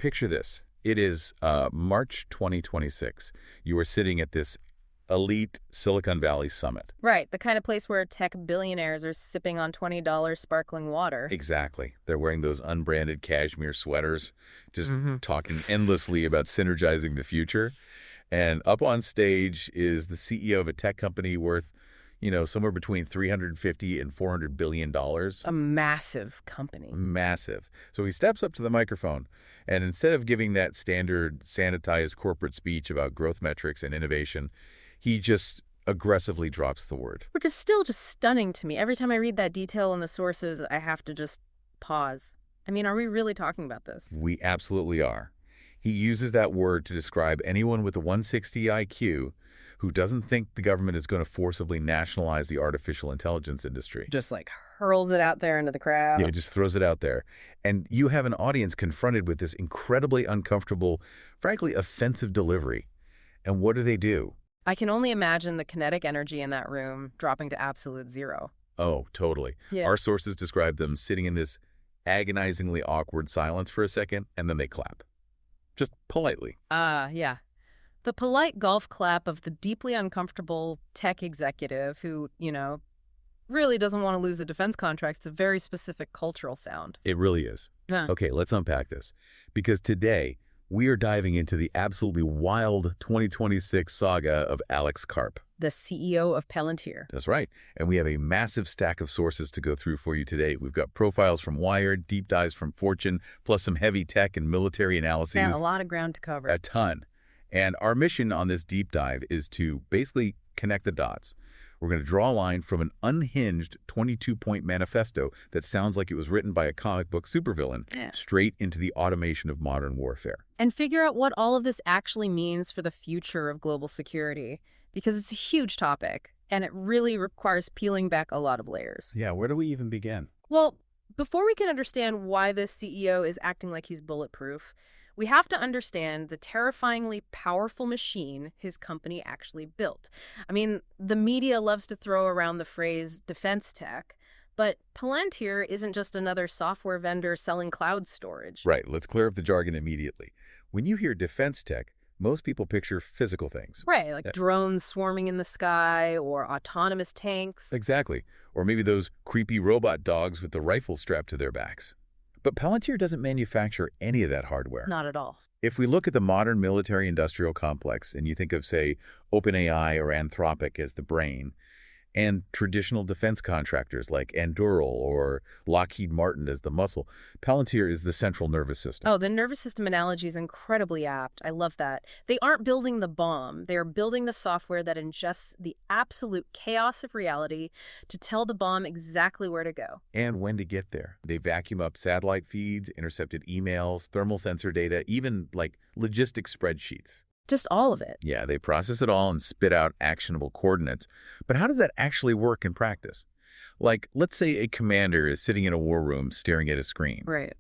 picture this. It is March 2026. You are sitting at this elite Silicon Valley summit. Right, the kind of place where tech billionaires are sipping on $20 sparkling water. Exactly. They're wearing those unbranded cashmere sweaters, just talking endlessly about synergizing the future. And up on stage is the CEO of a tech company worth, somewhere between $350 and $400 billion. A massive company. Massive. So he steps up to the microphone, and instead of giving that standard sanitized corporate speech about growth metrics and innovation, he just aggressively drops the word. Which is still just stunning to me. Every time I read that detail in the sources, I have to just pause. I mean, are we really talking about this? We absolutely are. He uses that word to describe anyone with a 160 IQ who doesn't think the government is going to forcibly nationalize the artificial intelligence industry. Just like hurls it out there into the crowd. Yeah, just throws it out there. And you have an audience confronted with this incredibly uncomfortable, frankly, offensive delivery. And what do? I can only imagine the kinetic energy in that room dropping to absolute zero. Oh, totally. Yeah. Our sources describe them sitting in this agonizingly awkward silence for a second, and then they clap. Just politely. Yeah. The polite golf clap of the deeply uncomfortable tech executive who, really doesn't want to lose a defense contract. It's a very specific cultural sound. It really is. Yeah. Okay, let's unpack this. Because today, we are diving into the absolutely wild 2026 saga of Alex Karp. The CEO of Palantir. That's right. And we have a massive stack of sources to go through for you today. We've got profiles from Wired, deep dives from Fortune, plus some heavy tech and military analyses. Yeah, a lot of ground to cover. A ton. And our mission on this deep dive is to basically connect the dots. We're going to draw a line from an unhinged 22-point manifesto that sounds like it was written by a comic book supervillain straight into the automation of modern warfare. And figure out what all of this actually means for the future of global security, because it's a huge topic, and it really requires peeling back a lot of layers. Yeah, where do we even begin? Well, before we can understand why this CEO is acting like he's bulletproof, we have to understand the terrifyingly powerful machine his company actually built. I mean, the media loves to throw around the phrase defense tech, but Palantir isn't just another software vendor selling cloud storage. Right, let's clear up the jargon immediately. When you hear defense tech, most people picture physical things. Right, like drones swarming in the sky or autonomous tanks. Exactly. Or maybe those creepy robot dogs with the rifle strapped to their backs. But Palantir doesn't manufacture any of that hardware. Not at all. If we look at the modern military-industrial complex and you think of, say, OpenAI or Anthropic as the brain, and traditional defense contractors like Anduril or Lockheed Martin as the muscle, Palantir is the central nervous system. Oh, the nervous system analogy is incredibly apt. I love that. They aren't building the bomb. They are building the software that ingests the absolute chaos of reality to tell the bomb exactly where to go. And when to get there. They vacuum up satellite feeds, intercepted emails, thermal sensor data, even like logistics spreadsheets. Just all of it. Yeah, they process it all and spit out actionable coordinates. But how does that actually work in practice? Like, let's say a commander is sitting in a war room staring at a screen. Right.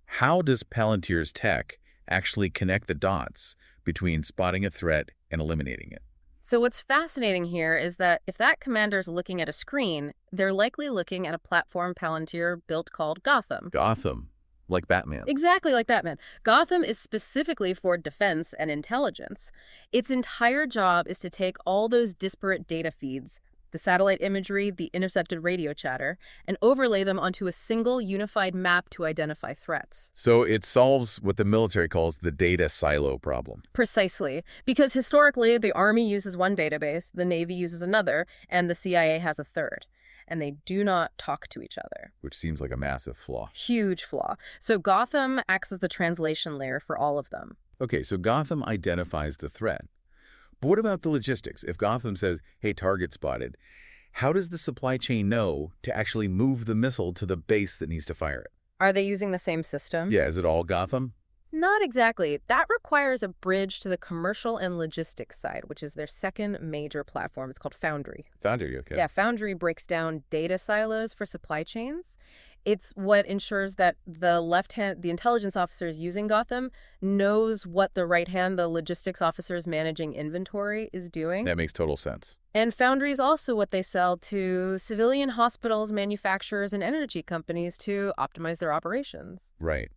How does Palantir's tech actually connect the dots between spotting a threat and eliminating it? So what's fascinating here is that if that commander's looking at a screen, they're likely looking at a platform Palantir built called Gotham. Gotham. Like Batman. Exactly like Batman. Gotham is specifically for defense and intelligence. Its entire job is to take all those disparate data feeds, the satellite imagery, the intercepted radio chatter, and overlay them onto a single unified map to identify threats. So it solves what the military calls the data silo problem. Precisely. Because historically, the Army uses one database, the Navy uses another, and the CIA has a third. And they do not talk to each other. Which seems like a massive flaw. Huge flaw. So Gotham acts as the translation layer for all of them. Okay, so Gotham identifies the threat. But what about the logistics? If Gotham says, hey, target spotted, how does the supply chain know to actually move the missile to the base that needs to fire it? Are they using the same system? Yeah, is it all Gotham? Not exactly. That requires a bridge to the commercial and logistics side, which is their second major platform. It's called Foundry. Foundry, okay. Yeah, Foundry breaks down data silos for supply chains. It's what ensures that the intelligence officers using Gotham knows what the right hand, the logistics officers managing inventory, is doing. That makes total sense. And Foundry is also what they sell to civilian hospitals, manufacturers, and energy companies to optimize their operations. Right.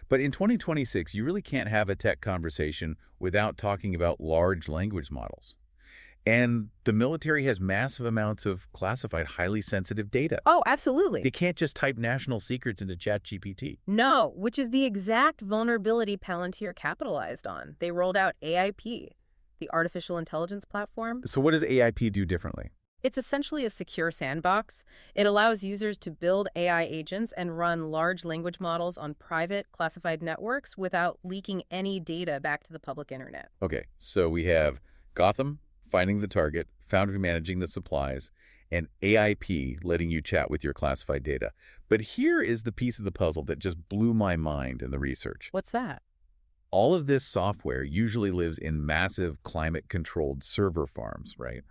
But in 2026, you really can't have a tech conversation without talking about large language models. And the military has massive amounts of classified, highly sensitive data. Oh, They absolutely. can't just type national secrets into ChatGPT. No, which is the exact vulnerability Palantir capitalized on. They rolled out AIP, the artificial intelligence platform. So what does AIP do differently? It's essentially a secure sandbox. It allows users to build AI agents and run large language models on private, classified networks without leaking any data back to the public internet. Okay, so we have Gotham, finding the target, Foundry managing the supplies, and AIP letting you chat with your classified data. But here is the piece of the puzzle that just blew my mind in the research. What's that? All of this software usually lives in massive climate-controlled server farms, right?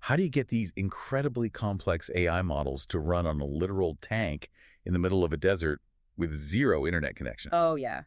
How do you get these incredibly complex AI models to run on a literal tank in the middle of a desert with zero internet connection? Oh, yeah.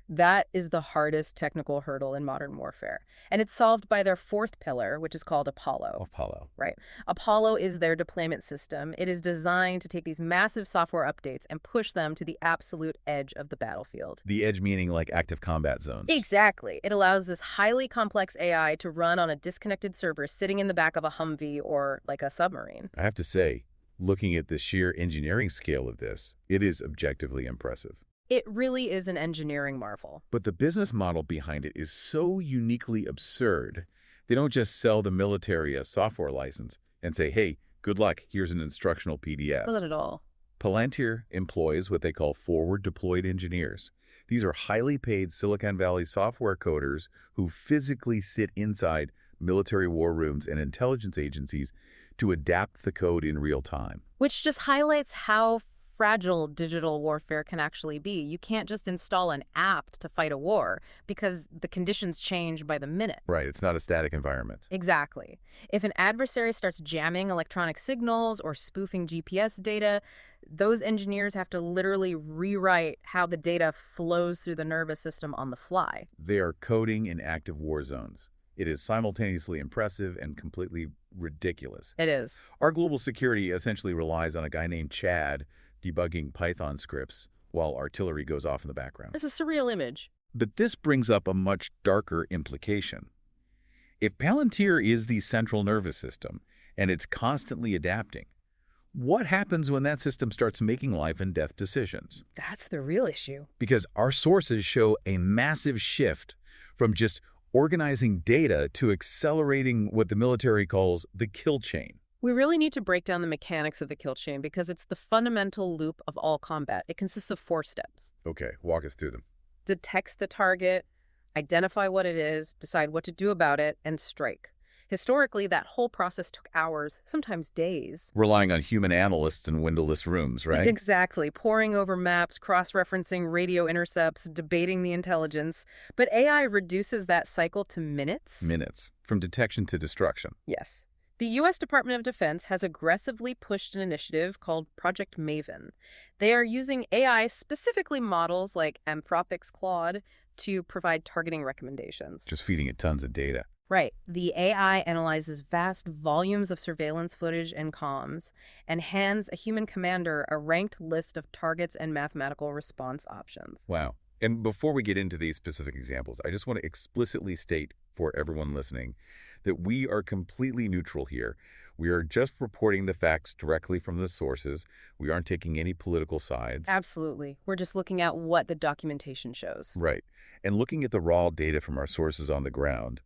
That is the hardest technical hurdle in modern warfare. And it's solved by their fourth pillar, which is called Apollo. Apollo. Right. Apollo is their deployment system. It is designed to take these massive software updates and push them to the absolute edge of the battlefield. The edge meaning like active combat zones. Exactly. It allows this highly complex AI to run on a disconnected server sitting in the back of a Humvee or like a submarine. I have to say, looking at the sheer engineering scale of this, it is objectively impressive. It really is an engineering marvel. But the business model behind it is so uniquely absurd. They don't just sell the military a software license and say, hey, good luck, here's an instructional PDF. Not at all. Palantir employs what they call forward-deployed engineers. These are highly paid Silicon Valley software coders who physically sit inside military war rooms and intelligence agencies to adapt the code in real time. Which just highlights how fragile digital warfare can actually be. You can't just install an app to fight a war because the conditions change by the minute. Right, it's not a static environment. Exactly. If an adversary starts jamming electronic signals or spoofing GPS data, those engineers have to literally rewrite how the data flows through the nervous system on the fly. They are coding in active war zones. It is simultaneously impressive and completely ridiculous. It is. Our global security essentially relies on a guy named Chad debugging Python scripts while artillery goes off in the background. It's a surreal image. But this brings up a much darker implication. If Palantir is the central nervous system and it's constantly adapting, what happens when that system starts making life and death decisions? That's the real issue. Because our sources show a massive shift from just organizing data to accelerating what the military calls the kill chain. We really need to break down the mechanics of the kill chain because it's the fundamental loop of all combat. It consists of 4 steps. Okay, walk us through them. Detect the target, identify what it is, decide what to do about it, and strike. Historically, that whole process took hours, sometimes days. Relying on human analysts in windowless rooms, right? Exactly. Poring over maps, cross-referencing radio intercepts, debating the intelligence. But AI reduces that cycle to minutes. Minutes, from detection to destruction. Yes. The U.S. Department of Defense has aggressively pushed an initiative called Project Maven. They are using AI, specifically models like Anthropic's Claude, to provide targeting recommendations. Just feeding it tons of data. Right. The AI analyzes vast volumes of surveillance footage and comms and hands a human commander a ranked list of targets and mathematical response options. Wow. And before we get into these specific examples, I just want to explicitly state for everyone listening that we are completely neutral here. We are just reporting the facts directly from the sources. We aren't taking any political sides. Absolutely. We're just looking at what the documentation shows. Right. And looking at the raw data from our sources on the ground,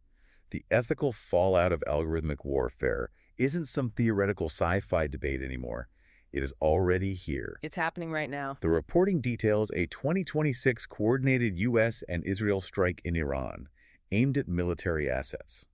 the ethical fallout of algorithmic warfare isn't some theoretical sci-fi debate anymore. It is already here. It's happening right now. The reporting details a 2026 coordinated U.S. and Israel strike in Iran aimed at military assets.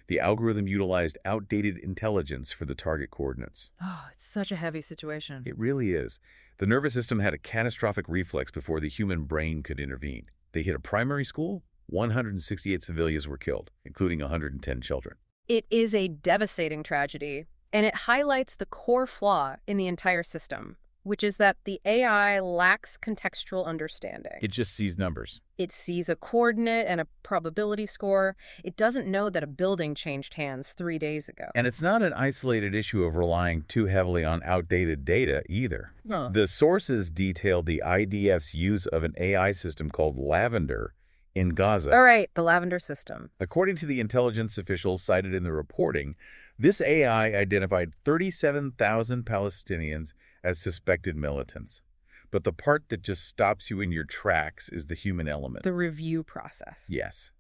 The algorithm utilized outdated intelligence for the target coordinates. Oh, it's such a heavy situation. It really is. The nervous system had a catastrophic reflex before the human brain could intervene. They hit a primary school, 168 civilians were killed, including 110 children. It is a devastating tragedy, and it highlights the core flaw in the entire system. which is that the AI lacks contextual understanding. It just sees numbers. It sees a coordinate and a probability score. It doesn't know that a building changed hands 3 days ago. And it's not an isolated issue of relying too heavily on outdated data either. Huh. The sources detail the IDF's use of an AI system called Lavender in Gaza. All right, the Lavender system. According to the intelligence officials cited in the reporting, this AI identified 37,000 Palestinians as suspected militants. But the part that just stops you in your tracks is the human element. The review process. Yes.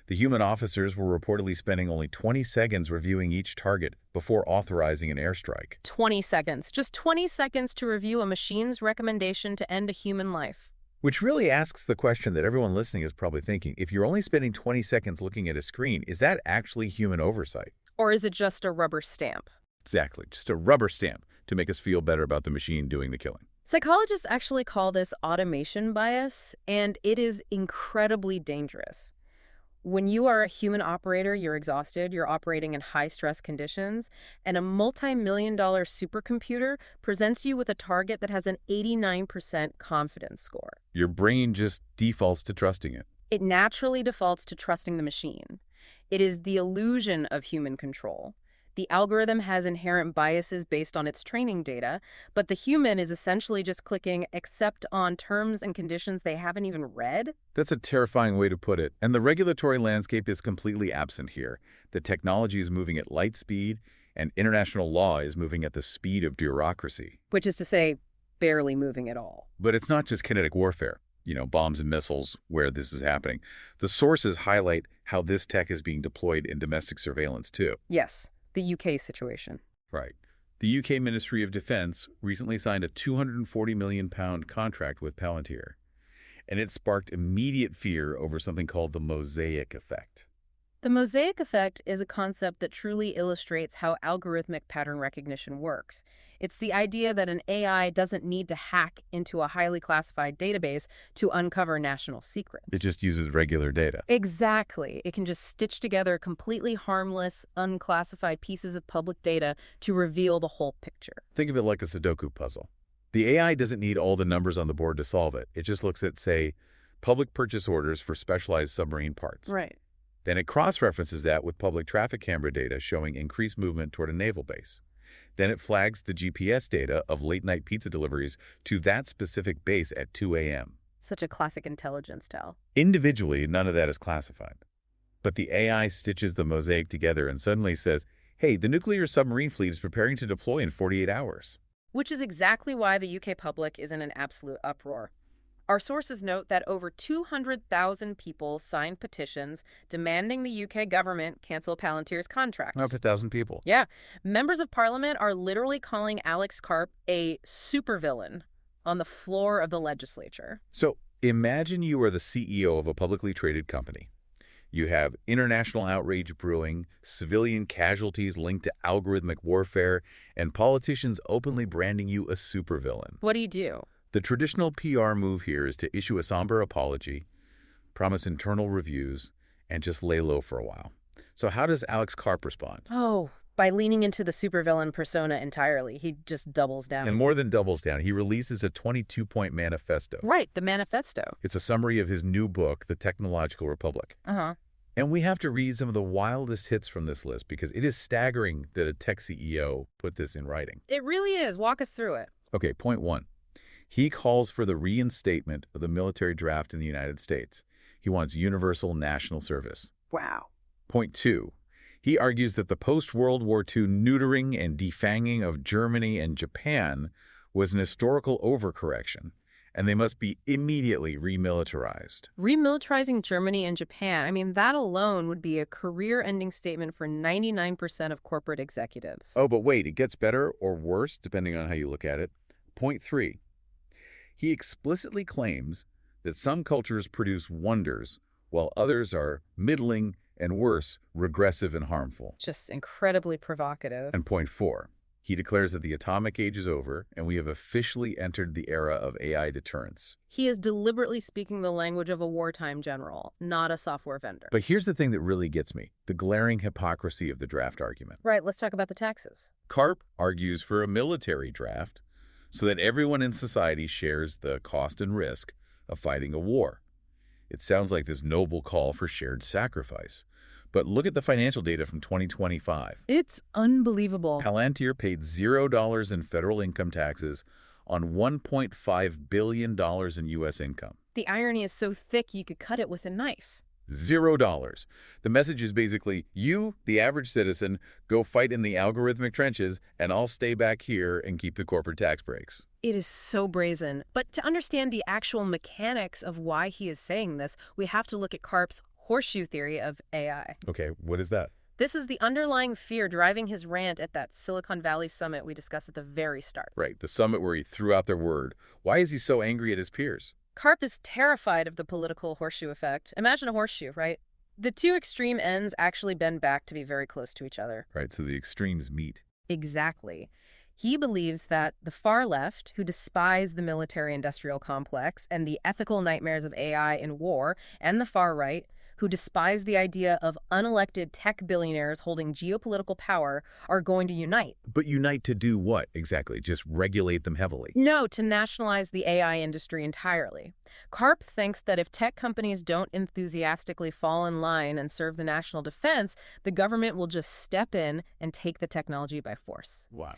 The human officers were reportedly spending only 20 seconds reviewing each target before authorizing an airstrike. 20 seconds. Just 20 seconds to review a machine's recommendation to end a human life. Which really asks the question that everyone listening is probably thinking. If you're only spending 20 seconds looking at a screen, is that actually human oversight? Or is it just a rubber stamp? Exactly. Just a rubber stamp to make us feel better about the machine doing the killing. Psychologists actually call this automation bias, and it is incredibly dangerous. When you are a human operator, you're exhausted, you're operating in high-stress conditions, and a multi-million-dollar supercomputer presents you with a target that has an 89% confidence score. Your brain just defaults to trusting it. It naturally defaults to trusting the machine. It is the illusion of human control. The algorithm has inherent biases based on its training data, but the human is essentially just clicking accept on terms and conditions they haven't even read. That's a terrifying way to put it. And the regulatory landscape is completely absent here. The technology is moving at light speed, and international law is moving at the speed of bureaucracy. Which is to say, barely moving at all. But it's not just kinetic warfare, bombs and missiles, where this is happening. The sources highlight how this tech is being deployed in domestic surveillance, too. Yes. The UK situation. Right. The UK Ministry of Defence recently signed a £240 million contract with Palantir, and it sparked immediate fear over something called the Mosaic Effect. The Mosaic Effect is a concept that truly illustrates how algorithmic pattern recognition works. It's the idea that an AI doesn't need to hack into a highly classified database to uncover national secrets. It just uses regular data. Exactly. It can just stitch together completely harmless, unclassified pieces of public data to reveal the whole picture. Think of it like a Sudoku puzzle. The AI doesn't need all the numbers on the board to solve it. It just looks at, say, public purchase orders for specialized submarine parts. Right. Then it cross-references that with public traffic camera data showing increased movement toward a naval base. Then it flags the GPS data of late-night pizza deliveries to that specific base at 2 a.m. Such a classic intelligence tell. Individually, none of that is classified. But the AI stitches the mosaic together and suddenly says, hey, the nuclear submarine fleet is preparing to deploy in 48 hours. Which is exactly why the UK public is in an absolute uproar. Our sources note that over 200,000 people signed petitions demanding the UK government cancel Palantir's contracts. Up to 1,000 people. Yeah. Members of Parliament are literally calling Alex Karp a supervillain on the floor of the legislature. So imagine you are the CEO of a publicly traded company. You have international outrage brewing, civilian casualties linked to algorithmic warfare, and politicians openly branding you a supervillain. What do you do? The traditional PR move here is to issue a somber apology, promise internal reviews, and just lay low for a while. So how does Alex Karp respond? Oh, by leaning into the supervillain persona entirely. He just doubles down. And more than doubles down. He releases a 22-point manifesto. Right, the Manifesto. It's a summary of his new book, The Technological Republic. Uh-huh. And we have to read some of the wildest hits from this list because it is staggering that a tech CEO put this in writing. It really is. Walk us through it. Okay, point one. He calls for the reinstatement of the military draft in the United States. He wants universal national service. Wow. Point two. He argues that the post-World War II neutering and defanging of Germany and Japan was an historical overcorrection, and they must be immediately remilitarized. Remilitarizing Germany and Japan, I mean, that alone would be a career-ending statement for 99% of corporate executives. Oh, but wait, it gets better or worse, depending on how you look at it. Point three. He explicitly claims that some cultures produce wonders, while others are middling and worse, regressive and harmful. Just incredibly provocative. And point four. He declares that the atomic age is over, and we have officially entered the era of AI deterrence. He is deliberately speaking the language of a wartime general, not a software vendor. But here's the thing that really gets me, the glaring hypocrisy of the draft argument. Right, let's talk about the taxes. Karp argues for a military draft, so that everyone in society shares the cost and risk of fighting a war. It sounds like this noble call for shared sacrifice. But look at the financial data from 2025. It's unbelievable. Palantir paid $0 in federal income taxes on $1.5 billion in U.S. income. The irony is so thick you could cut it with a knife. $0. The message is basically, you, the average citizen, go fight in the algorithmic trenches, and I'll stay back here and keep the corporate tax breaks. It is so brazen. But to understand the actual mechanics of why he is saying this, we have to look at Karp's Horseshoe theory of AI. Okay, what is that? This is the underlying fear driving his rant at that Silicon Valley summit we discussed at the very start. Right, the summit where he threw out their word. Why is he so angry at his peers? Karp is terrified of the political horseshoe effect. Imagine a horseshoe, right? The two extreme ends actually bend back to be very close to each other. Right, so the extremes meet. Exactly. He believes that the far left, who despise the military-industrial complex and the ethical nightmares of AI in war, and the far right, who despise the idea of unelected tech billionaires holding geopolitical power, are going to unite. But unite to do what, exactly? Just regulate them heavily? No, to nationalize the AI industry entirely. Karp thinks that if tech companies don't enthusiastically fall in line and serve the national defense, the government will just step in and take the technology by force. Wow.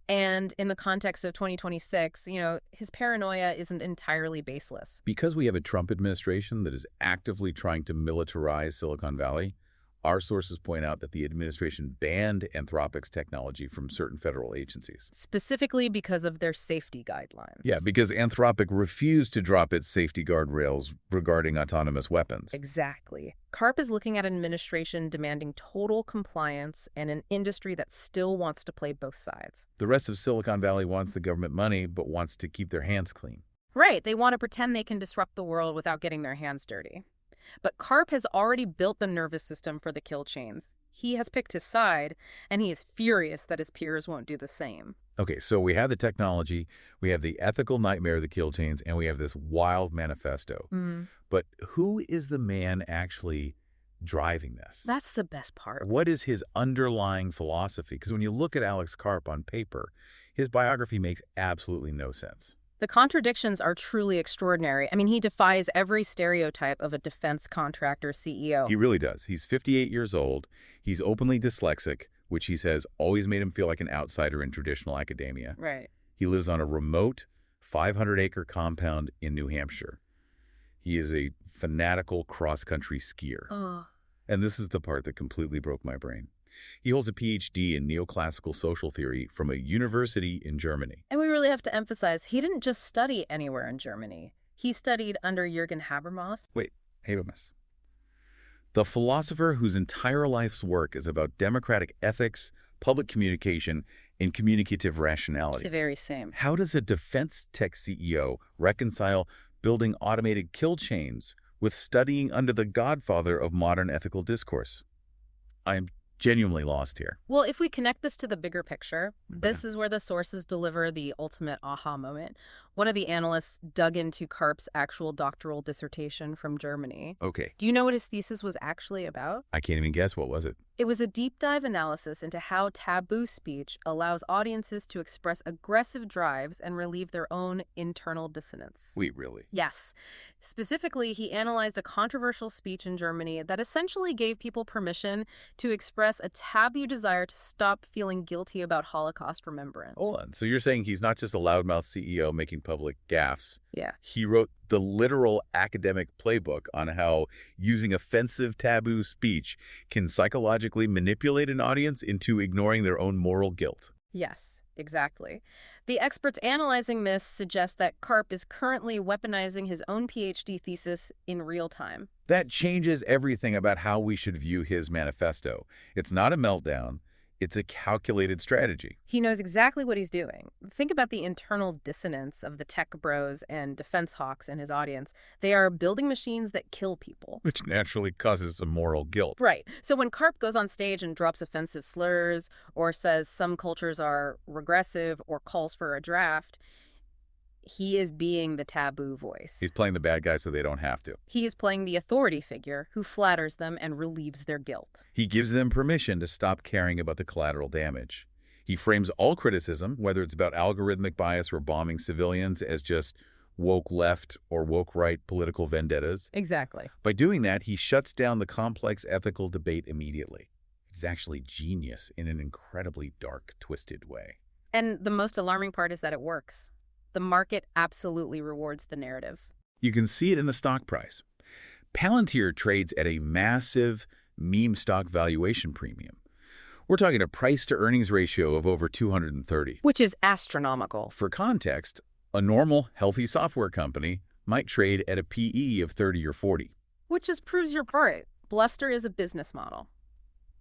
And in the context of 2026, his paranoia isn't entirely baseless. Because we have a Trump administration that is actively trying to militarize Silicon Valley, our sources point out that the administration banned Anthropic's technology from certain federal agencies. Specifically because of their safety guidelines. Yeah, because Anthropic refused to drop its safety guardrails regarding autonomous weapons. Exactly. Karp is looking at an administration demanding total compliance and an industry that still wants to play both sides. The rest of Silicon Valley wants the government money, but wants to keep their hands clean. Right. They want to pretend they can disrupt the world without getting their hands dirty. But Karp has already built the nervous system for the kill chains. He has picked his side, and he is furious that his peers won't do the same. Okay, so we have the technology, we have the ethical nightmare of the kill chains, and we have this wild manifesto. But who is the man actually driving this? That's the best part. What is his underlying philosophy? Because when you look at Alex Karp on paper, his biography makes absolutely no sense. The contradictions are truly extraordinary. I mean, he defies every stereotype of a defense contractor CEO. He really does. He's 58 years old. He's openly dyslexic, which he says always made him feel like an outsider in traditional academia. Right. He lives on a remote 500-acre compound in New Hampshire. He is a fanatical cross-country skier. And this is the part that completely broke my brain. He holds a PhD in neoclassical social theory from a university in Germany. And we really have to emphasize, he didn't just study anywhere in Germany. He studied under Jürgen Habermas. Wait, Habermas. The philosopher whose entire life's work is about democratic ethics, public communication, and communicative rationality. It's the very same. How does a defense tech CEO reconcile building automated kill chains with studying under the godfather of modern ethical discourse? I am genuinely lost here. Well, if we connect this to the bigger picture, this is where the sources deliver the ultimate aha moment. One of the analysts dug into Karp's actual doctoral dissertation from Germany. Okay. Do you know what his thesis was actually about? I can't even guess. What was it? It was a deep dive analysis into how taboo speech allows audiences to express aggressive drives and relieve their own internal dissonance. Wait, really? Yes. Specifically, he analyzed a controversial speech in Germany that essentially gave people permission to express a taboo desire to stop feeling guilty about Holocaust remembrance. Hold on. So you're saying he's not just a loudmouth CEO making public gaffes. Yeah. He wrote the literal academic playbook on how using offensive taboo speech can psychologically manipulate an audience into ignoring their own moral guilt. Yes, exactly. The experts analyzing this suggest that Karp is currently weaponizing his own PhD thesis in real time. That changes everything about how we should view his manifesto. It's not a meltdown. It's a calculated strategy. He knows exactly what he's doing. Think about the internal dissonance of the tech bros and defense hawks in his audience. They are building machines that kill people. Which naturally causes some moral guilt. Right. So when Karp goes on stage and drops offensive slurs or says some cultures are regressive or calls for a draft, he is being the taboo voice. He's playing the bad guy so they don't have to. He is playing the authority figure who flatters them and relieves their guilt. He gives them permission to stop caring about the collateral damage. He frames all criticism, whether it's about algorithmic bias or bombing civilians, as just woke left or woke right political vendettas. Exactly. By doing that, he shuts down the complex ethical debate immediately. He's actually genius in an incredibly dark, twisted way. And the most alarming part is that it works. The market absolutely rewards the narrative. You can see it in the stock price. Palantir trades at a massive meme stock valuation premium. We're talking a price-to-earnings ratio of over 230. Which is astronomical. For context, a normal, healthy software company might trade at a PE of 30 or 40. Which just proves your point. Bluster is a business model.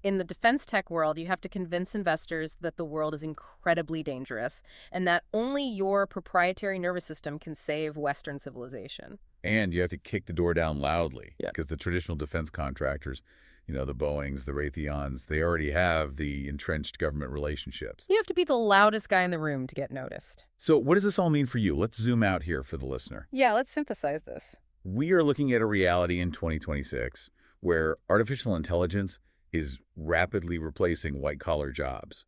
In the defense tech world, you have to convince investors that the world is incredibly dangerous and that only your proprietary nervous system can save Western civilization. And you have to kick the door down loudly, Yeah. because the traditional defense contractors, the Boeings, the Raytheons, they already have the entrenched government relationships. You have to be the loudest guy in the room to get noticed. So what does this all mean for you? Let's zoom out here for the listener. Yeah, let's synthesize this. We are looking at a reality in 2026 where artificial intelligence is rapidly replacing white-collar jobs.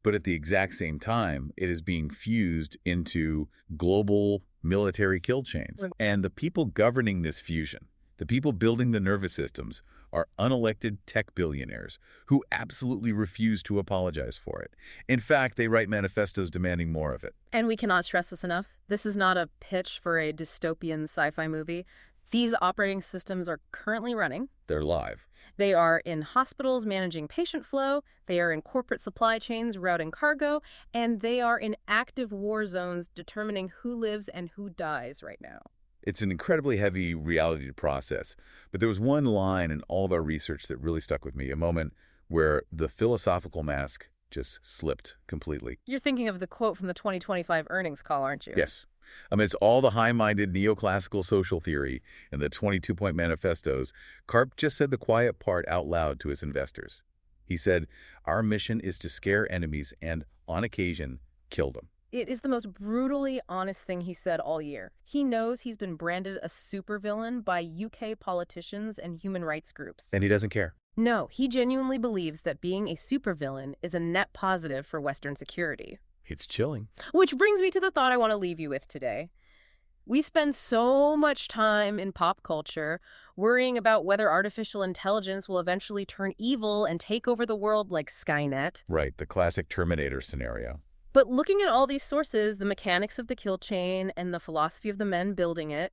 But at the exact same time, it is being fused into global military kill chains. Right. And the people governing this fusion, the people building the nervous systems, are unelected tech billionaires who absolutely refuse to apologize for it. In fact, they write manifestos demanding more of it. And we cannot stress this enough. This is not a pitch for a dystopian sci-fi movie. These operating systems are currently running. They're live. They are in hospitals managing patient flow, they are in corporate supply chains routing cargo, and they are in active war zones determining who lives and who dies right now. It's an incredibly heavy reality to process. But there was one line in all of our research that really stuck with me, a moment where the philosophical mask just slipped completely. You're thinking of the quote from the 2025 earnings call, aren't you? Yes. Amidst all the high-minded neoclassical social theory and the 22-point manifestos, Karp just said the quiet part out loud to his investors. He said, "Our mission is to scare enemies and, on occasion, kill them." It is the most brutally honest thing he said all year. He knows he's been branded a supervillain by UK politicians and human rights groups. And he doesn't care. No, he genuinely believes that being a supervillain is a net positive for Western security. It's chilling. Which brings me to the thought I want to leave you with today. We spend so much time in pop culture worrying about whether artificial intelligence will eventually turn evil and take over the world like Skynet. Right, the classic Terminator scenario. But looking at all these sources, the mechanics of the kill chain and the philosophy of the men building it,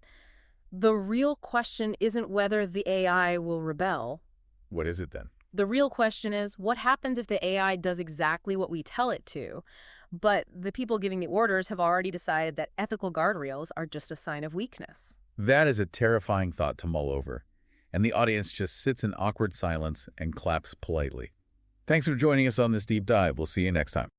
the real question isn't whether the AI will rebel. What is it then? The real question is, what happens if the AI does exactly what we tell it to? But the people giving the orders have already decided that ethical guardrails are just a sign of weakness. That is a terrifying thought to mull over. And the audience just sits in awkward silence and claps politely. Thanks for joining us on this deep dive. We'll see you next time.